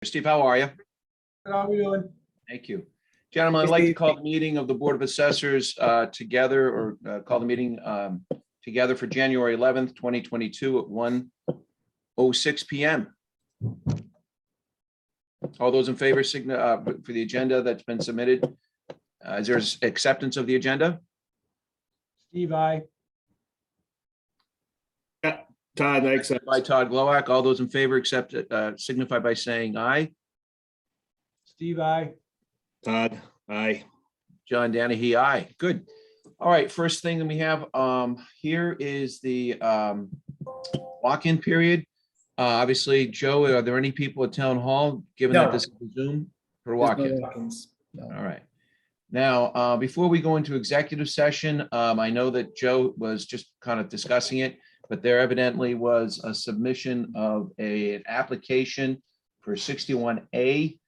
Steve, how are you? How are we doing? Thank you. Gentlemen, I'd like to call the meeting of the Board of Assessors together, or call the meeting together for January 11th, 2022 at 1:06 PM. All those in favor for the agenda that's been submitted? Is there acceptance of the agenda? Steve, aye. Todd, I accept. By Todd Glowak. All those in favor accept, signify by saying aye. Steve, aye. Todd, aye. John Danahy, aye. Good. All right, first thing that we have here is the walk-in period. Obviously, Joe, are there any people at Town Hall, given that No. this is a Zoom for There's walk-in? no walk-ins. No. All right. Now, before we go into executive session, I know that Joe was just kind of discussing it, but there evidently was a submission of an application for 61A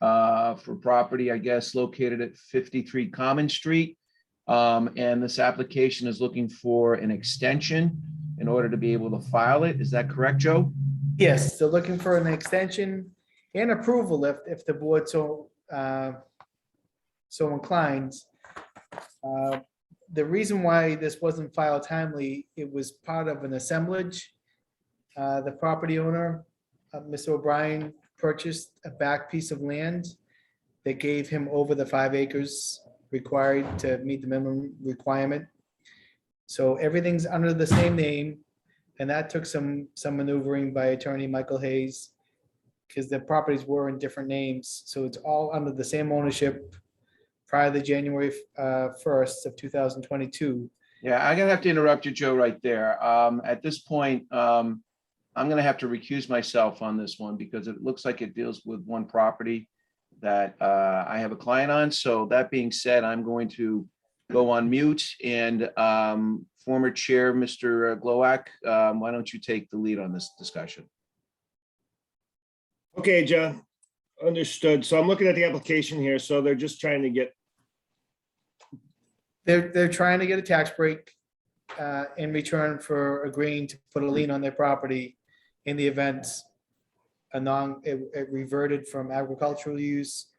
for property, I guess, located at 53 Common Street. And this application is looking for an extension in order to be able to file it. Is that correct, Joe? Yes, they're looking for an extension and approval if the board so inclined. The reason why this wasn't filed timely, it was part of an assemblage. The property owner, Mr. O'Brien, purchased a back piece of land that gave him over the 5 acres required to meet the minimum requirement. So everything's under the same name, and that took some maneuvering by attorney Michael Hayes, because the properties were in different names. So it's all under the same ownership prior to January 1st of 2022. Yeah, I'm gonna have to interrupt you, Joe, right there. At this point, I'm gonna have to recuse myself on this one because it looks like it deals with one property that I have a client on. So that being said, I'm going to go on mute, and former chair, Mr. Glowak, why don't you take the lead on this discussion? Okay, John, understood. So I'm looking at the application here. So they're just trying to get, They're trying to get a tax break in return for agreeing to put a lien on their property in the event it reverted from agricultural use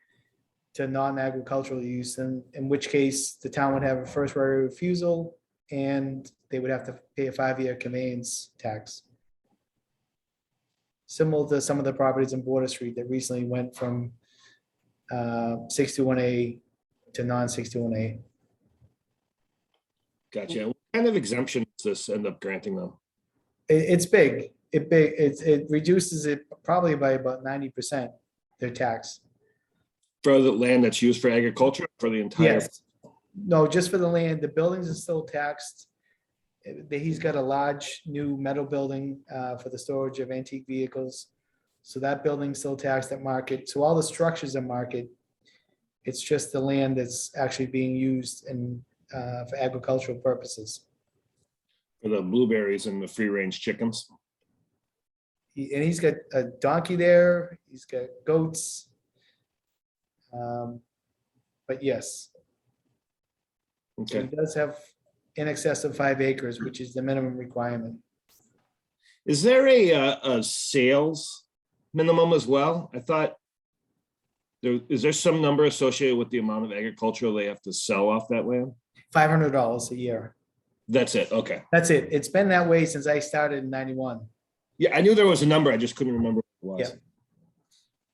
to non-agricultural use, and in which case the town would have a first right of refusal and they would have to pay a 5-year conveyance tax. Similar to some of the properties in Border Street that recently went from 61A to non-61A. gotcha. What kind of exemption does this end up granting them? It's big. It reduces it probably by about 90%, their tax. For the land that's used for agriculture, for the entire? Yes. No, just for the land. The buildings are still taxed. He's got a large new metal building for the storage of antique vehicles. So that building's still taxed at market. So all the structures are market. It's just the land that's actually being used for agricultural purposes. For the blueberries and the free range chickens? And he's got a donkey there. He's got goats. But yes. So Okay. he does have in excess of 5 acres, which is the minimum requirement. Is there a sales minimum as well? I thought is there some number associated with the amount of agricultural they have to sell off that land? $500 a year. That's it. Okay. That's it. It's been that way since I started in 91. Yeah, I knew there was a number. I just couldn't remember what it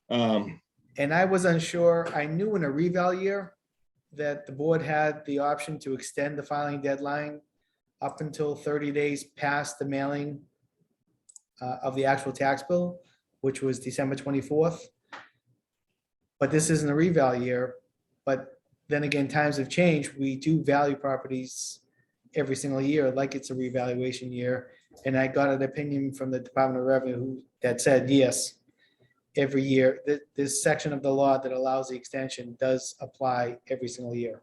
was. And I was unsure. I knew in a reval year that the board had the option to extend the filing deadline up until 30 days past the mailing of the actual tax bill, which was December 24th. But this isn't a reval year. But then again, times have changed. We do value properties every single year like it's a revaluation year. And I got an opinion from the Department of Revenue that said, yes, every year, this section of the law that allows the extension does apply every single year.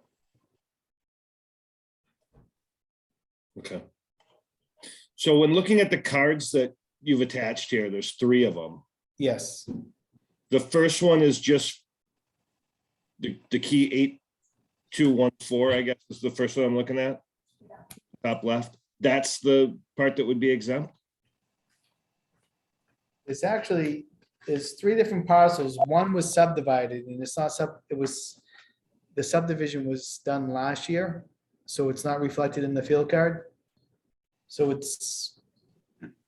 Okay. So when looking at the cards that you've attached here, there's 3 of them. Yes, The first one is just the key 8214, I guess is the first one I'm looking at. Top left. That's the part that would be exempt? it's actually there's three different parcels. One was subdivided and it's not the subdivision was done last year, so it's not reflected in the field card. So it's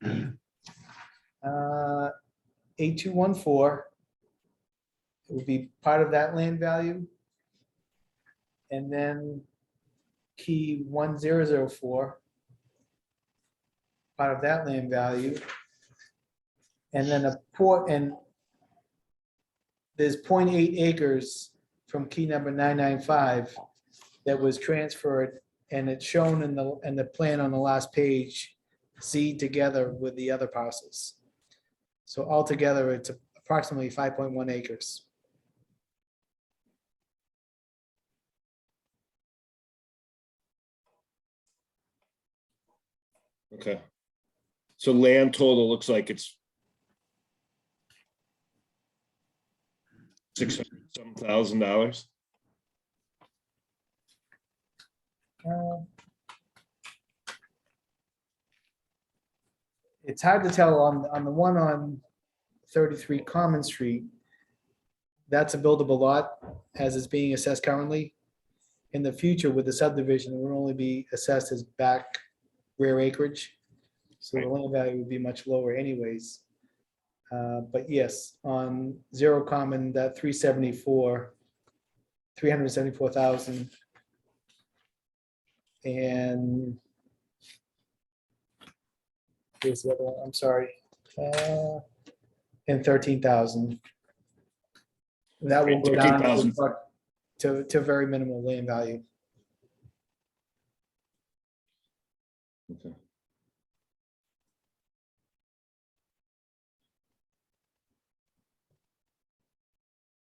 8214. It would be part of that land value. And then key 1004, part of that land value. And then a port, and there's 0.8 acres from key number 995 that was transferred, and it's shown in the plan on the last page, Z together with the other parcels. So altogether, it's approximately 5.1 acres. Okay. So land total looks like it's $600,000. It's hard to tell on the one on 33 Common Street. That's a buildable lot as it's being assessed currently. In the future with the subdivision, it would only be assessed as back rear acreage. So the land value would be much lower anyways. But yes, on zero common, that 374,000. And here's the other one, I'm sorry. And 13,000. That will go down 13,000. to very minimal land value. Okay.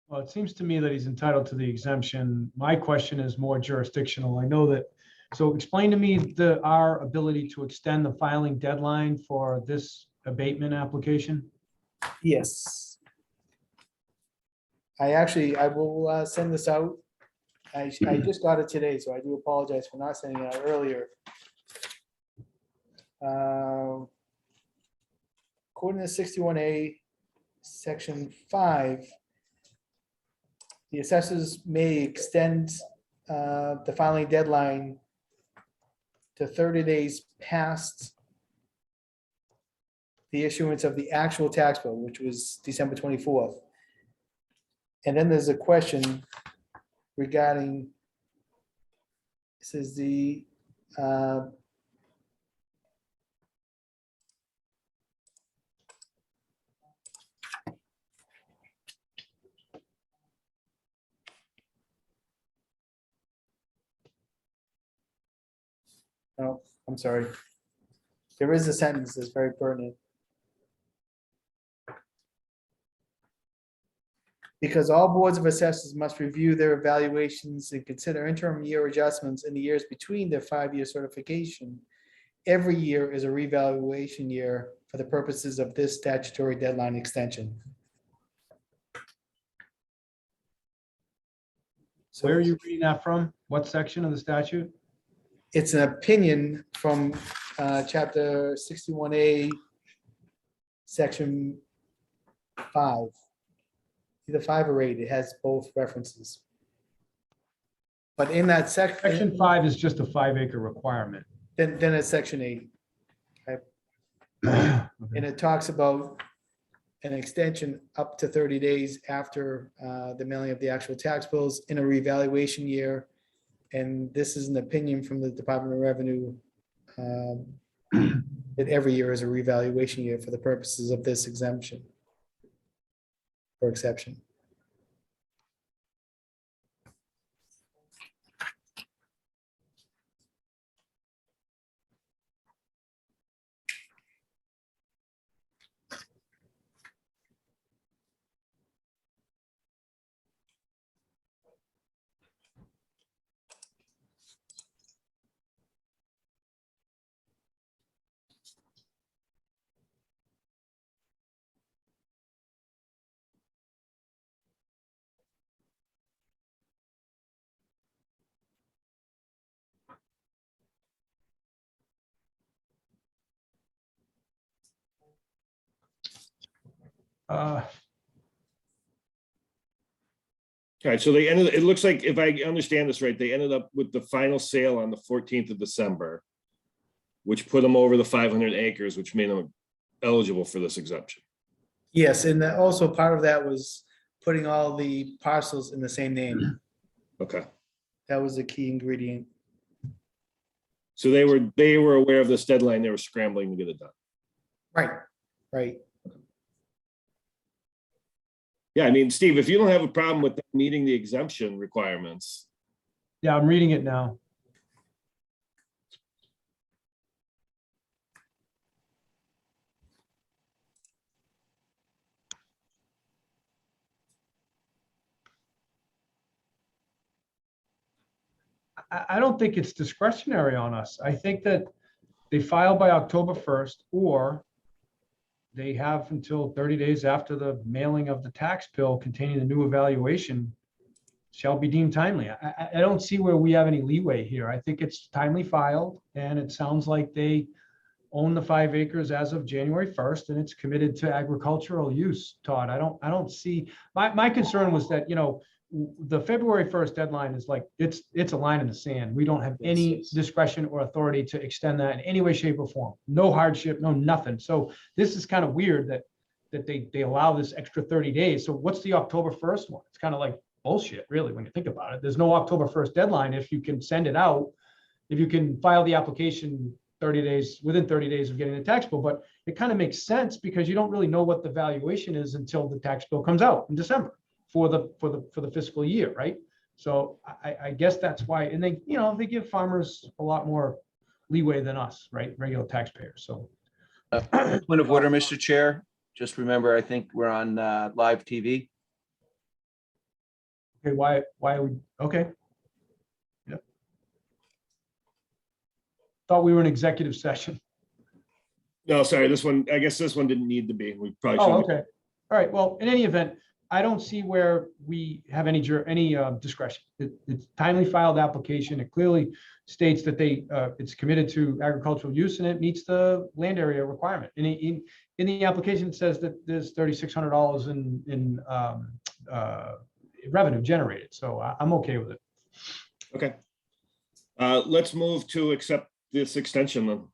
Well, it seems to me that he's entitled to the exemption. My question is more jurisdictional. I know that, so explain to me our ability to extend the filing deadline for this abatement application. Yes. I will send this out. I just got it today, so I do apologize for not sending it out earlier. According to 61A, section 5, the assessors may extend the filing deadline to 30 days past the issuance of the actual tax bill, which was December 24th. And then there's a question regarding, it says the oh, I'm sorry. There is a sentence that's very pertinent. Because all boards of assessors must review their evaluations and consider interim year adjustments in the years between their 5-year certification. Every year is a revaluation year for the purposes of this statutory deadline extension. So Where are you reading that from? What section of the statute? it's an opinion from chapter 61A, section 5. Either 5 or 8, it has both references. But in that Section section, 5 is just a 5-acre requirement. then it's section 8. Okay. And it talks about an extension up to 30 days after the mailing of the actual tax bills in a revaluation year. And this is an opinion from the Department of Revenue that every year is a revaluation year for the purposes of this exemption or exception. Uh, All right, so they ended, it looks like, if I understand this right, they ended up with the final sale on the 14th of December, which put them over the 500 acres, which made them eligible for this exemption. Yes, and also part of that was putting all the parcels in the same name. Okay, That was a key ingredient. so they were aware of this deadline. They were scrambling to get it done. Right, right. Yeah, I mean, Steve, if you don't have a problem with them meeting the exemption requirements, yeah, I'm reading it now. I don't think it's discretionary on us. I think that they file by October 1st, or they have until 30 days after the mailing of the tax bill containing the new evaluation shall be deemed timely. I don't see where we have any leeway here. I think it's timely filed, and it sounds like they own the 5 acres as of January 1st, and it's committed to agricultural use, Todd. I don't see, my concern was that, you know, the February 1st deadline is like, it's a line in the sand. We don't have any Yes. discretion or authority to extend that in any way, shape, or form. No hardship, no nothing. So this is kind of weird that they allow this extra 30 days. So what's the October 1st one? It's kind of like bullshit, really, when you think about it. There's no October 1st deadline if you can send it out, if you can file the application 30 days, within 30 days of getting the tax bill. But it kind of makes sense because you don't really know what the valuation is until the tax bill comes out in December for the fiscal year, right? So I guess that's why, and they, you know, they give farmers a lot more leeway than us, right? Regular taxpayers, so. Point of order, Mr. Chair. Just remember, I think we're on live TV. Okay, why are we, okay. Yep. Thought we were in executive session. no, sorry, this one, I guess this one didn't need to be. We probably Oh, should. okay. All right, well, in any event, I don't see where we have any discretion. It's timely filed application. It clearly states that it's committed to agricultural use and it meets the land area requirement. In the application, it says that there's $3,600 in revenue generated. So I'm okay with it. Okay. Let's move to accept this extension then.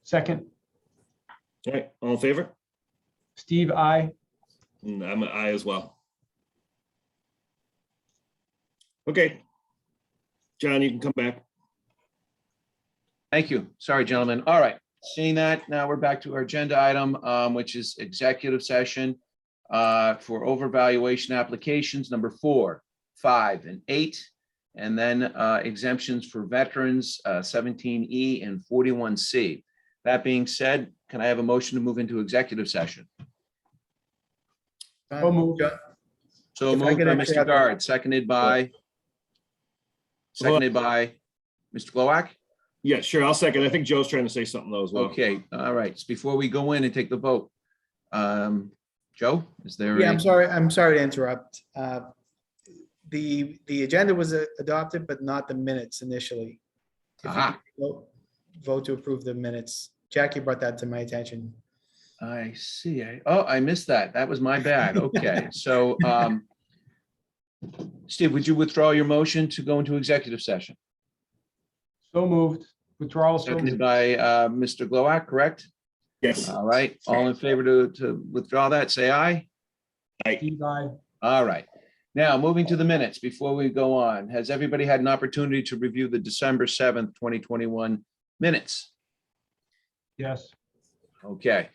Second, All right, all in favor? Steve, I. And I'm an aye as well. Okay. John, you can come back. Thank you. Sorry, gentlemen. All right. Seeing that, now we're back to our agenda item, which is executive session for overvaluation applications number 4, 5, and 8, and then exemptions for veterans 17E and 41C. That being said, can I have a motion to move into executive session? So moved. So If I moved could by actually Mr. have the- Guard, seconded by Mr. Glowak. Yeah, sure. I'll second. I think Joe's trying to say something though as well. Okay, all right. So before we go in and take the vote, Joe, is there? Yeah, any- I'm sorry to interrupt. The agenda was adopted, but not the minutes initially. If you Ah. could vote to approve the minutes. Jackie brought that to my attention. I see. I missed that. That was my bad. Okay, so Steve, would you withdraw your motion to go into executive session? So moved. Withdrawal. So Seconded moved. by Mr. Glowak, correct? Yes. All right, all in favor to withdraw that, say aye. Steve, I. All right. Now, moving to the minutes, before we go on, has everybody had an opportunity to review the December 7th, 2021 minutes? Yes. Okay.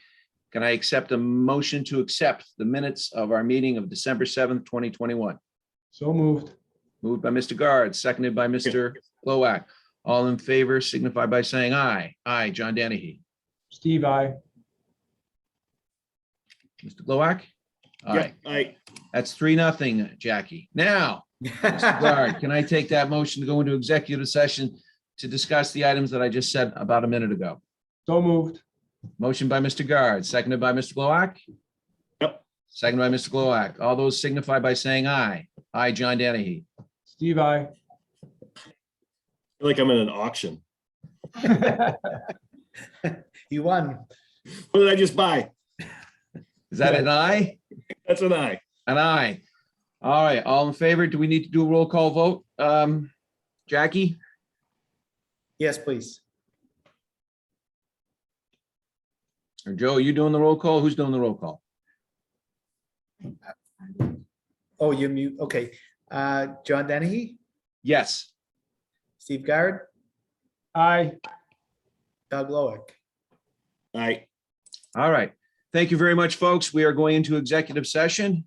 Can I accept a motion to accept the minutes of our meeting of December 7th, 2021? So moved. Moved by Mr. Guard, seconded by Mr. Glowak. All in favor signify by saying aye. Aye, John Danahy. Steve, I. Mr. Glowak? Aye. Yeah, That's 3-0, Jackie. Now, Mr. Guard, can I take that motion to go into executive session to discuss the items that I just said about a minute ago? So moved. Motion by Mr. Guard, seconded by Mr. Glowak? Yep. Seconded by Mr. Glowak. All those signify by saying aye. Aye, John Danahy. Steve, I. feel like I'm in an auction. You won. What did I just buy? Is that an aye? That's an aye. An aye. All right, all in favor? Do we need to do a roll call vote? Jackie? Yes, please. Or Joe, you doing the roll call? Who's doing the roll call? Oh, you mute. Okay. John Dennehy, Yes. Steve Guard, Aye. Doug Loic. Aye. All right. Thank you very much, folks. We are going into executive session.